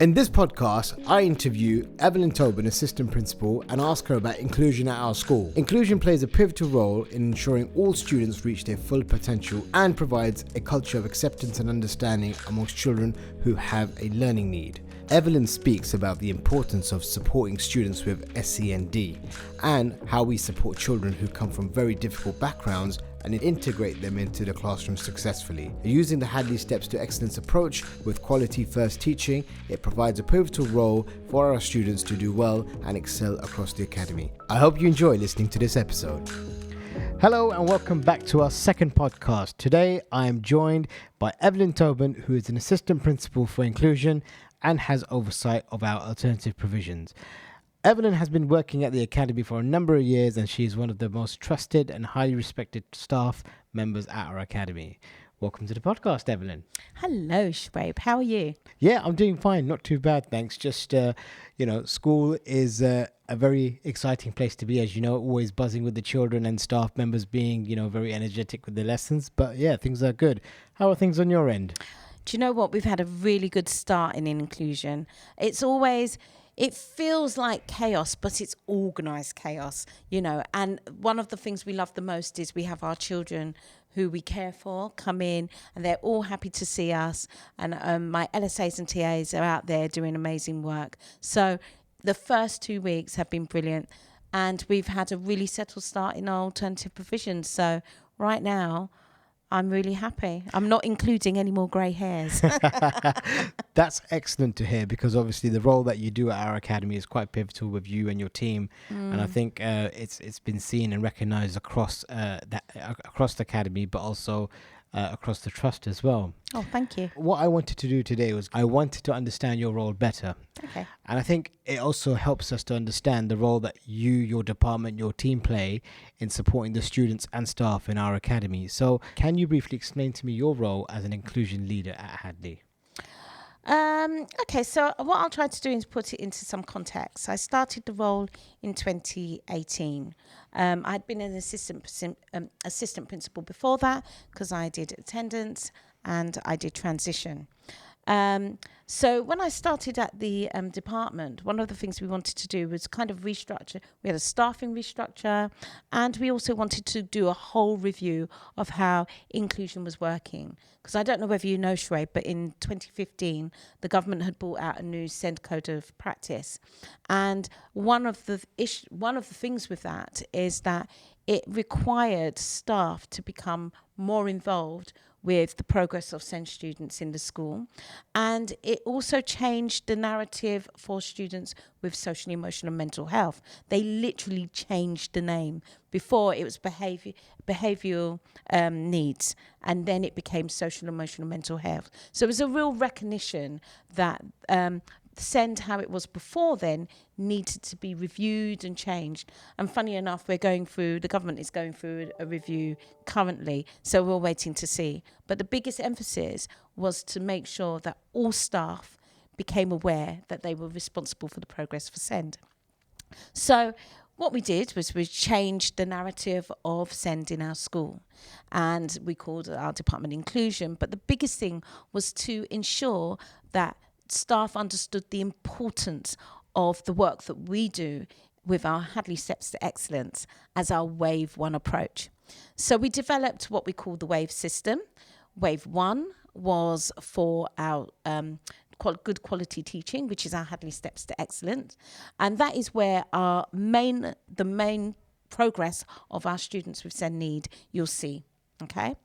In this podcast, I interview Evelyn Tobin, Assistant Principal, and ask her about inclusion at our school. Inclusion plays a pivotal role in ensuring all students reach their full potential and provides a culture of acceptance and understanding amongst children who have a learning need. Evelyn speaks about the importance of supporting students with SEND and how we support children who come from very difficult backgrounds and integrate them into the classroom successfully. Using the Hadley Steps to Excellence approach with quality first teaching, it provides a pivotal role for our students to do well and excel across the academy. I hope you enjoy listening to this episode. Hello and welcome back to our second podcast. Today I am joined by Evelyn Tobin, who is an Assistant Principal for Inclusion and has oversight of our alternative provisions. Evelyn has been working at the Academy for a number of years and she is one of the most trusted and highly respected staff members at our Academy. Welcome to the podcast, Evelyn. Hello, Shoaib. How are you? Yeah, I'm doing fine. Not too bad, thanks. Just, school is a very exciting place to be, as you know, always buzzing with the children and staff members being, very energetic with the lessons. But yeah, things are good. How are things on your end? Do you know what? We've had a really good start in inclusion. It feels like chaos, but it's organised chaos, and one of the things we love the most is we have our children who we care for come in and they're all happy to see us, and my LSAs and TAs are out there doing amazing work. So the first 2 weeks have been brilliant and we've had a really settled start in our alternative provisions. So right now, I'm really happy. I'm not including any more grey hairs. That's excellent to hear, because obviously the role that you do at our academy is quite pivotal with you and your team. And I think it's been seen and recognised across the academy, but also across the trust as well. Oh, thank you. What I wanted to do today was I wanted to understand your role better. Okay. And I think it also helps us to understand the role that you, your department, your team play in supporting the students and staff in our academy. So can you briefly explain to me your role as an inclusion leader at Hadley? Okay, so what I'll try to do is put it into some context. I started the role in 2018. I'd been an assistant principal before that because I did attendance and I did transition. So when I started at the department, one of the things we wanted to do was kind of restructure. We had a staffing restructure, and we also wanted to do a whole review of how inclusion was working. Because I don't know whether you know, Shrey, but in 2015, the government had brought out a new SEND code of practice. And one of the things with that is that it required staff to become more involved with the progress of SEND students in the school. And it also changed the narrative for students with social, emotional and mental health. They literally changed the name. Before it was behavioural needs, and then it became social, emotional and mental health. So it was a real recognition that SEND, how it was before then, needed to be reviewed and changed. And funny enough, the government is going through a review currently, so we're waiting to see. But the biggest emphasis was to make sure that all staff became aware that they were responsible for the progress for SEND. So what we did was we changed the narrative of SEND in our school, and we called our department inclusion. But the biggest thing was to ensure that staff understood the importance of the work that we do with our Hadley Steps to Excellence as our Wave 1 approach. So we developed what we call the Wave system. Wave 1 was for our good quality teaching, which is our Hadley Steps to Excellence. And that is where the main progress of our students with SEND need you'll see, okay?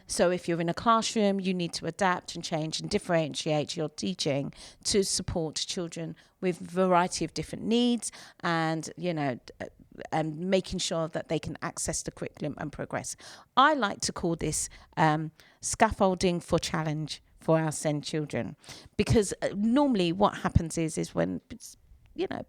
So if you're in a classroom, you need to adapt and change and differentiate your teaching to support children with a variety of different needs, and and making sure that they can access the curriculum and progress. I like to call this scaffolding for challenge for our SEND children, because normally what happens is when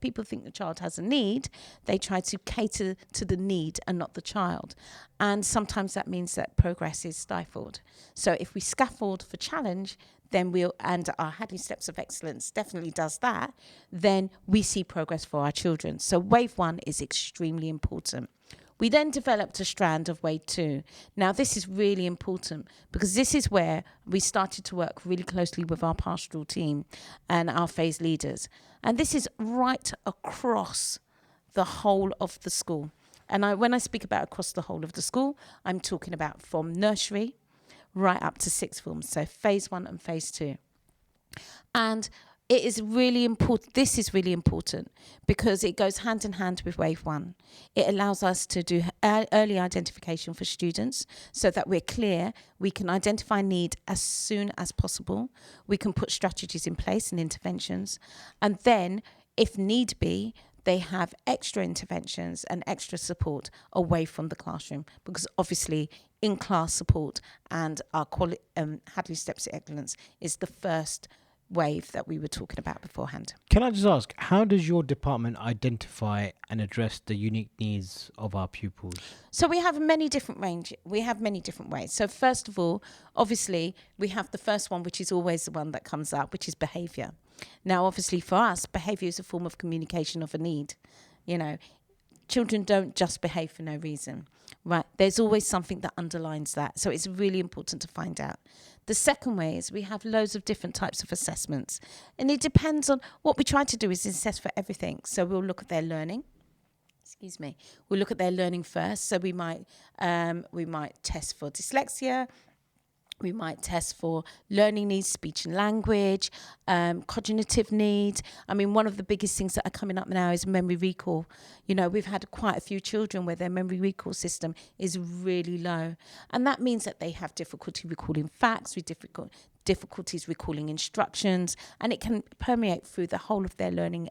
people think the child has a need, they try to cater to the need and not the child. And sometimes that means that progress is stifled. So if we scaffold for challenge, then and our Hadley Steps of Excellence definitely does that, then we see progress for our children. So Wave 1 is extremely important. We then developed a strand of Wave 2. Now, this is really important because this is where we started to work really closely with our pastoral team and our phase leaders. And this is right across the whole of the school. And when I speak about across the whole of the school, I'm talking about from nursery right up to sixth form. So phase 1 and phase 2. And it is really important. This is really important because it goes hand in hand with Wave 1. It allows us to do early identification for students so that we're clear. We can identify need as soon as possible. We can put strategies in place and interventions. And then, if need be, they have extra interventions and extra support away from the classroom, because obviously in-class support and our Hadley Steps to Excellence is the first wave that we were talking about beforehand. Can I just ask, how does your department identify and address the unique needs of our pupils? So we have many different ways. So first of all, obviously, we have the first one, which is always the one that comes up, which is behaviour. Now, obviously, for us, behaviour is a form of communication of a need. You know, children don't just behave for no reason, right? There's always something that underlines that. So it's really important to find out. The second way is we have loads of different types of assessments. And it depends on what we try to do is assess for everything. So we'll look at their learning. We'll look at their learning first. So we might test for dyslexia. We might test for learning needs, speech and language, cognitive needs. I mean, one of the biggest things that are coming up now is memory recall. You know, we've had quite a few children where their memory recall system is really low. And that means that they have difficulty recalling facts, with difficulties recalling instructions, and it can permeate through the whole of their learning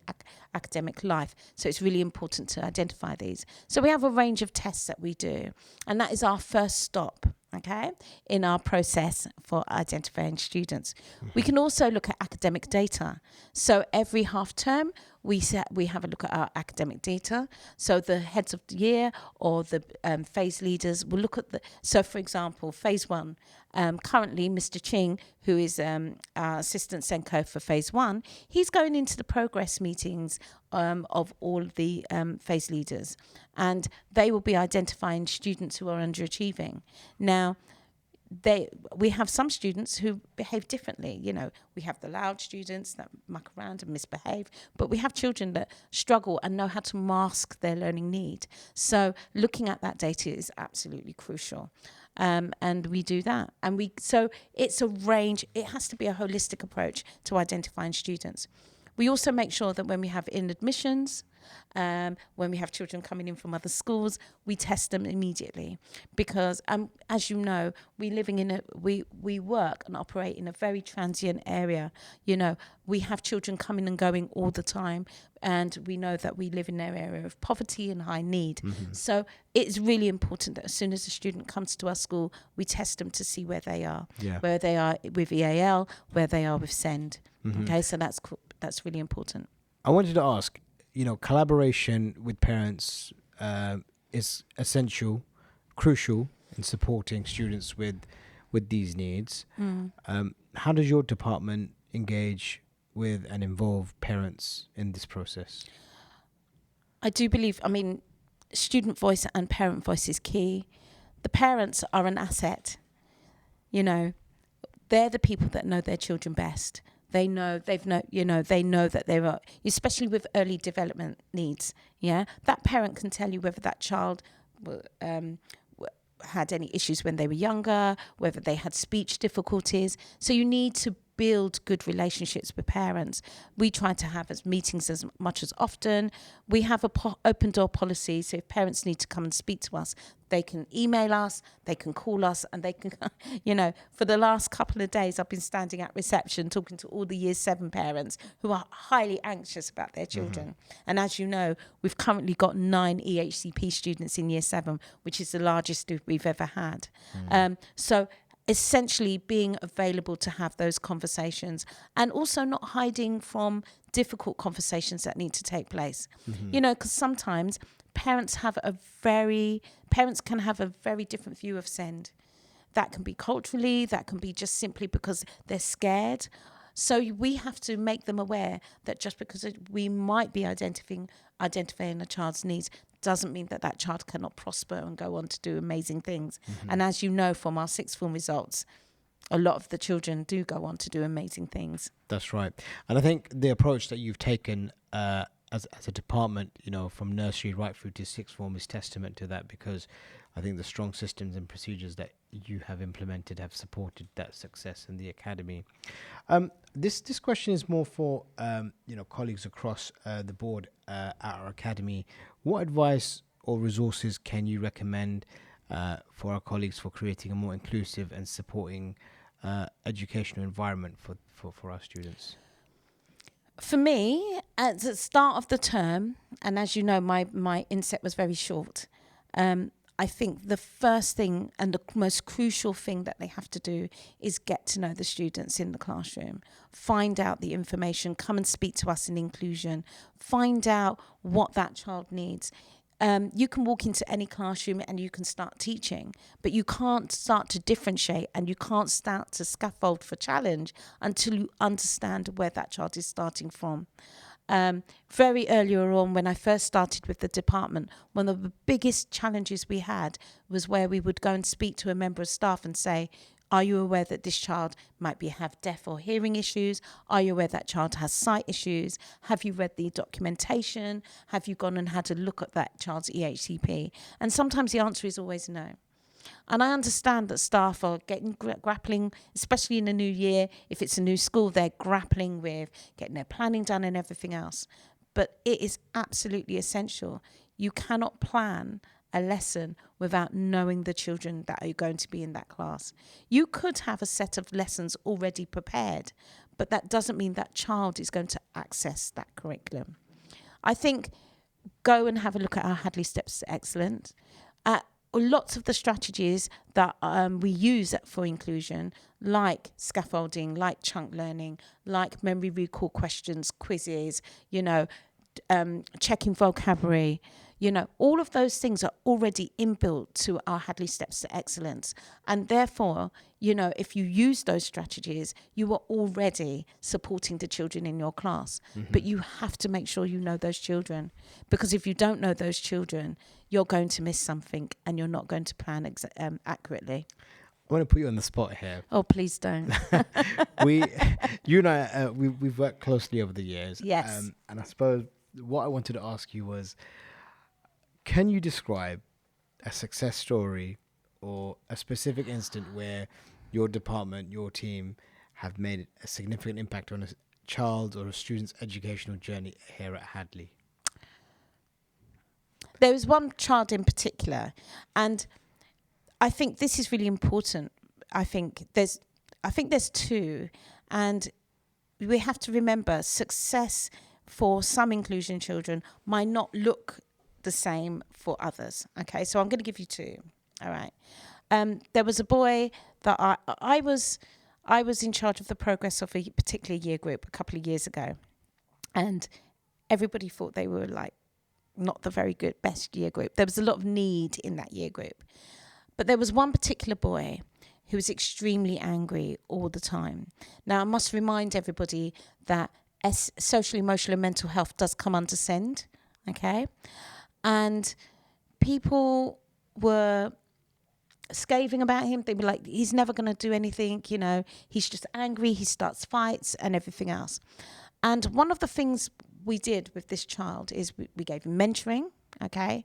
academic life. So it's really important to identify these. So we have a range of tests that we do, and that is our first stop, okay, in our process for identifying students. We can also look at academic data. So every half term, we have a look at our academic data. So the heads of the year or the phase leaders will look at so for example, phase 1, currently Mr. Ching, who is our assistant Senko for phase 1, he's going into the progress meetings of all the phase leaders, and they will be identifying students who are underachieving. Now, we have some students who behave differently. You know, we have the loud students that muck around and misbehave, but we have children that struggle and know how to mask their learning need. So looking at that data is absolutely crucial. And we do that. So it's a range. It has to be a holistic approach to identifying students. We also make sure that when we have in admissions, when we have children coming in from other schools, we test them immediately, because as you know, we work and operate in a very transient area. You know, we have children coming and going all the time, and we know that we live in an area of poverty and high need. Mm-hmm. So it's really important that as soon as a student comes to our school, we test them to see where they are, where they are with EAL, where they are with SEND. Mm-hmm. Okay, so that's really important. I wanted to ask, you know, collaboration with parents is essential, crucial in supporting students with these needs. How does your department engage with and involve parents in this process? I do believe, student voice and parent voice is key. The parents are an asset. You know, they're the people that know their children best. They know that they are, especially with early development needs. Yeah, that parent can tell you whether that child had any issues when they were younger, whether they had speech difficulties. So you need to build good relationships with parents. We try to have meetings as much as often. We have a open door policy, so if parents need to come and speak to us, they can email us, they can call us, and they can, for the last couple of days, I've been standing at reception talking to all the Year 7 parents who are highly anxious about their children. Mm-hmm. And as you know, we've currently got 9 EHCP students in Year 7, which is the largest we've ever had. Mm-hmm. So essentially being available to have those conversations, and also not hiding from difficult conversations that need to take place. Mm-hmm. You know, because sometimes parents can have a very different view of SEND. That can be culturally, that can be just simply because they're scared. So we have to make them aware that just because we might be identifying a child's needs doesn't mean that that child cannot prosper and go on to do amazing things. And as you know from our sixth form results, a lot of the children do go on to do amazing things. That's right. And I think the approach that you've taken as a department, from nursery right through to sixth form is testament to that, because I think the strong systems and procedures that you have implemented have supported that success in the academy. This question is more for colleagues across the board at our academy. What advice or resources can you recommend for our colleagues for creating a more inclusive and supporting educational environment for our students? For me, at the start of the term, and as you know, my inset was very short, I think the first thing and the most crucial thing that they have to do is get to know the students in the classroom, find out the information, come and speak to us in inclusion, find out what that child needs. You can walk into any classroom and you can start teaching, but you can't start to differentiate and you can't start to scaffold for challenge until you understand where that child is starting from. Very earlier on, when I first started with the department, one of the biggest challenges we had was where we would go and speak to a member of staff and say, are you aware that this child might have deaf or hearing issues? Are you aware that child has sight issues? Have you read the documentation? Have you gone and had a look at that child's EHCP? And sometimes the answer is always no. And I understand that staff are grappling, especially in a new year. If it's a new school, they're grappling with getting their planning done and everything else. But it is absolutely essential. You cannot plan a lesson without knowing the children that are going to be in that class. You could have a set of lessons already prepared, but that doesn't mean that child is going to access that curriculum. I think go and have a look at our Hadley Steps to Excellence. Lots of the strategies that we use for inclusion, like scaffolding, like chunk learning, like memory recall questions, quizzes, checking vocabulary, all of those things are already inbuilt to our Hadley Steps to Excellence. And therefore, if you use those strategies, you are already supporting the children in your class. But you have to make sure you know those children, because if you don't know those children, you're going to miss something and you're not going to plan accurately. I want to put you on the spot here. Oh, please don't. You and I, we've worked closely over the years. Yes. And I suppose what I wanted to ask you was, can you describe a success story or a specific instant where your department, your team have made a significant impact on a child or a student's educational journey here at Hadley? There was one child in particular, and I think this is really important. I think there's two, and we have to remember success for some inclusion children might not look the same for others. Okay, so I'm going to give you two. All right. There was a boy that I was in charge of the progress of a particular year group a couple of years ago, and everybody thought they were like not the very good best year group. There was a lot of need in that year group, but there was one particular boy who was extremely angry all the time. Now I must remind everybody that social, emotional, and mental health does come under SEND, okay, and people were scathing about him. They were like, he's never going to do anything, he's just angry, he starts fights and everything else. And one of the things we did with this child is we gave him mentoring, okay,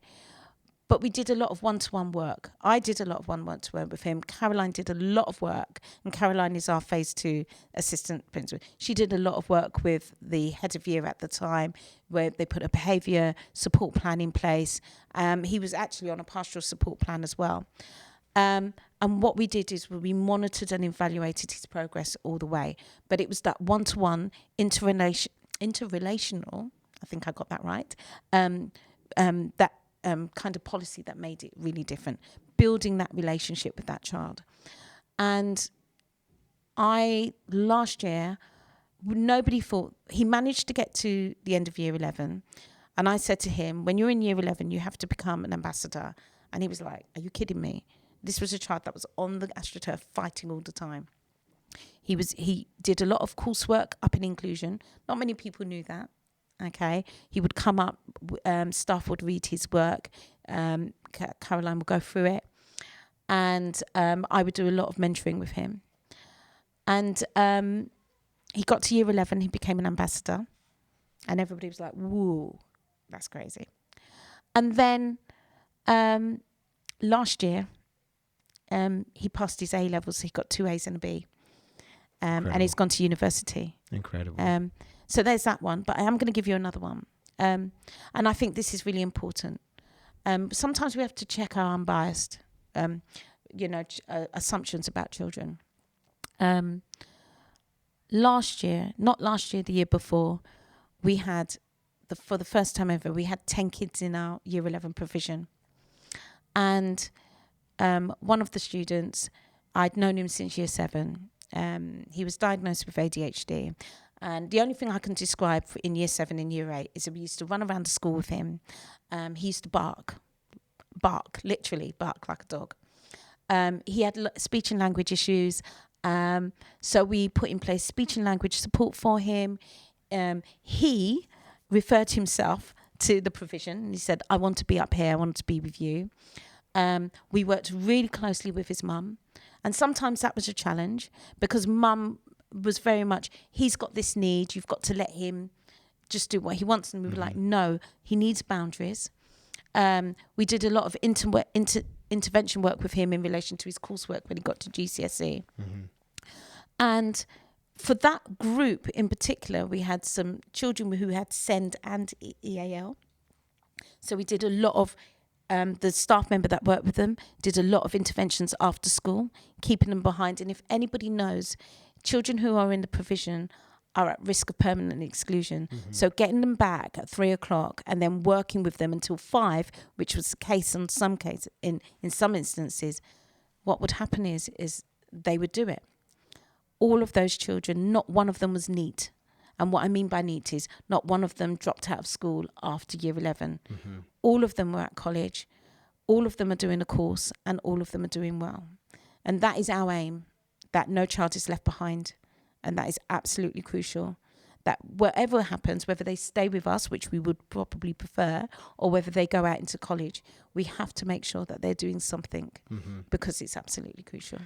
but we did a lot of one-to-one work. I did a lot of one-to-one work with him. Caroline did a lot of work, and Caroline is our phase 2 assistant principal. She did a lot of work with the head of year at the time, where they put a behaviour support plan in place. He was actually on a pastoral support plan as well. And what we did is we monitored and evaluated his progress all the way. But it was that one-to-one, interrelational, I think I got that right, that kind of policy that made it really different, building that relationship with that child. And last year, nobody thought, he managed to get to the end of year 11. And I said to him, when you're in year 11, you have to become an ambassador. And he was like, are you kidding me? This was a child that was on the AstroTurf fighting all the time. He did a lot of coursework up in inclusion. Not many people knew that. Okay, he would come up, staff would read his work, Caroline would go through it, and I would do a lot of mentoring with him. And he got to year 11, he became an ambassador, and everybody was like, whoa, that's crazy. And then last year, he passed his A levels. He got 2 A's and a B, and he's gone to university. Incredible. So there's that one. But I am going to give you another one, and I think this is really important. Sometimes we have to check our unbiased, assumptions about children. Last year, not last year, the year before, we had for the first time ever, we had 10 kids in our year 11 provision, and one of the students, I'd known him since year 7. He was diagnosed with ADHD. And the only thing I can describe in year 7 and year 8 is that we used to run around the school with him. He used to literally bark like a dog. He had speech and language issues. So we put in place speech and language support for him. He referred himself to the provision. And he said, I want to be up here. I want to be with you. We worked really closely with his mum. And sometimes that was a challenge because mum was very much, he's got this need, you've got to let him just do what he wants. And we were like, no, he needs boundaries. We did a lot of intervention work with him in relation to his coursework when he got to GCSE. And for that group in particular, we had some children who had SEND and EAL. So we did a lot of, the staff member that worked with them did a lot of interventions after school, keeping them behind. And if anybody knows, children who are in the provision are at risk of permanent exclusion. So getting them back at 3:00 and then working with them until 5, which was the case in some cases, in some instances, what would happen is they would do it. All of those children, not one of them was neat. And what I mean by neat is not one of them dropped out of school after year 11. All of them were at college. All of them are doing a course and all of them are doing well. And that is our aim, that no child is left behind. And that is absolutely crucial. That whatever happens, whether they stay with us, which we would probably prefer, or whether they go out into college, we have to make sure that they're doing something because it's absolutely crucial.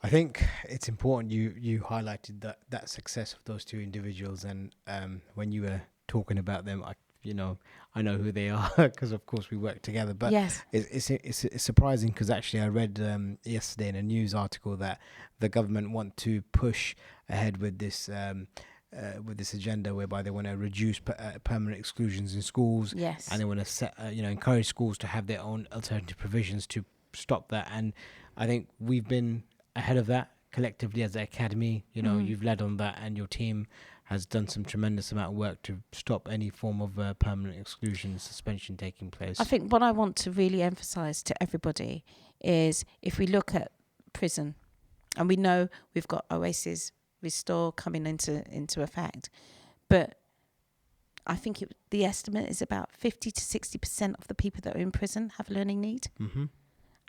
I think it's important you highlighted that success of those 2 individuals, and when you were talking about them, I know who they are because of course we work together. But yes, it's surprising because actually I read yesterday in a news article that the government want to push ahead with this agenda whereby they want to reduce permanent exclusions in schools. Yes, and they want to encourage schools to have their own alternative provisions to stop that. And I think we've been ahead of that collectively as the academy. You've led on that, and your team has done some tremendous amount of work to stop any form of permanent exclusion, suspension taking place. I think what I want to really emphasise to everybody is if we look at prison, and we know we've got Oasis Restore coming into effect, but I think the estimate is about 50 to 60% of the people that are in prison have learning need.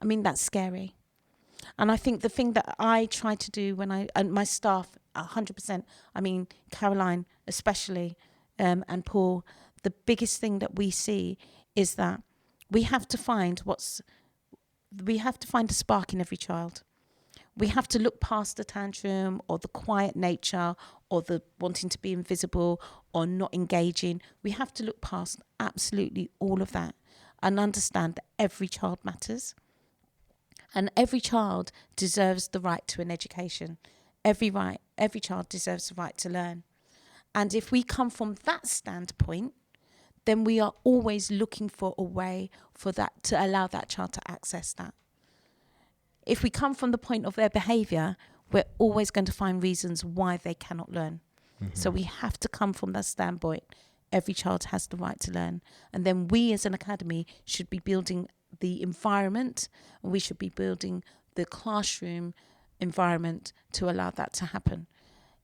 I mean, that's scary. And I think the thing that I try to do and my staff, 100%, I mean, Caroline especially, and Paul, the biggest thing that we see is that we have to find a spark in every child. We have to look past the tantrum or the quiet nature or the wanting to be invisible or not engaging. We have to look past absolutely all of that and understand that every child matters. And every child deserves the right to an education. Every child deserves the right to learn. And if we come from that standpoint, then we are always looking for a way for that to allow that child to access that. If we come from the point of their behaviour, we're always going to find reasons why they cannot learn. So we have to come from that standpoint. Every child has the right to learn. And then we as an academy should be building the environment, and we should be building the classroom environment to allow that to happen.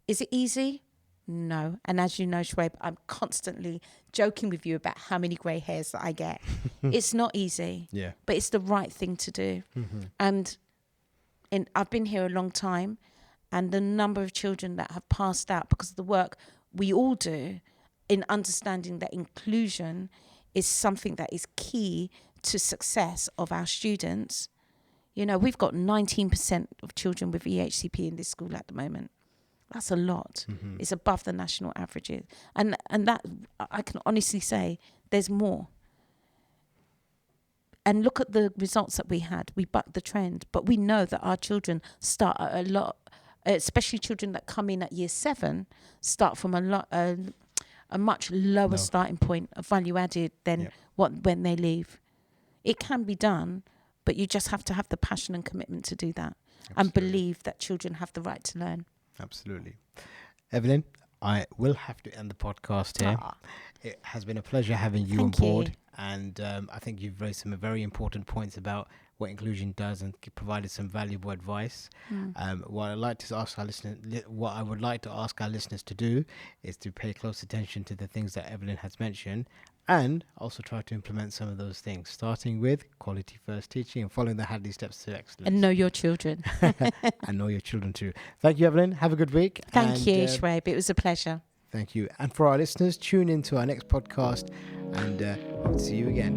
Is it easy? No. And as you know, Shoaib, I'm constantly joking with you about how many grey hairs that I get. It's not easy, but it's the right thing to do. And I've been here a long time, and the number of children that have passed out because of the work we all do in understanding that inclusion is something that is key to success of our students. You know, we've got 19% of children with EHCP in this school at the moment. That's a lot. Mm-hmm. It's above the national averages. And that, I can honestly say, there's more. And look at the results that we had. We bucked the trend. But we know that our children start at a lot, especially children that come in at year 7, start from a much lower starting point of value added than when they leave. It can be done, but you just have to have the passion and commitment to do that. Absolutely. And believe that children have the right to learn. Absolutely. Evelyn, I will have to end the podcast here. It has been a pleasure having you on board. And I think you've raised some very important points about what inclusion does and provided some valuable advice. What I would like to ask our listeners to do is to pay close attention to the things that Evelyn has mentioned, and also try to implement some of those things, starting with quality first teaching and following the Hadley steps to excellence. And know your children. And know your children too. Thank you, Evelyn. Have a good week. Thank you, Shwaib. It was a pleasure. Thank you. And for our listeners, tune in to our next podcast, and hope to see you again.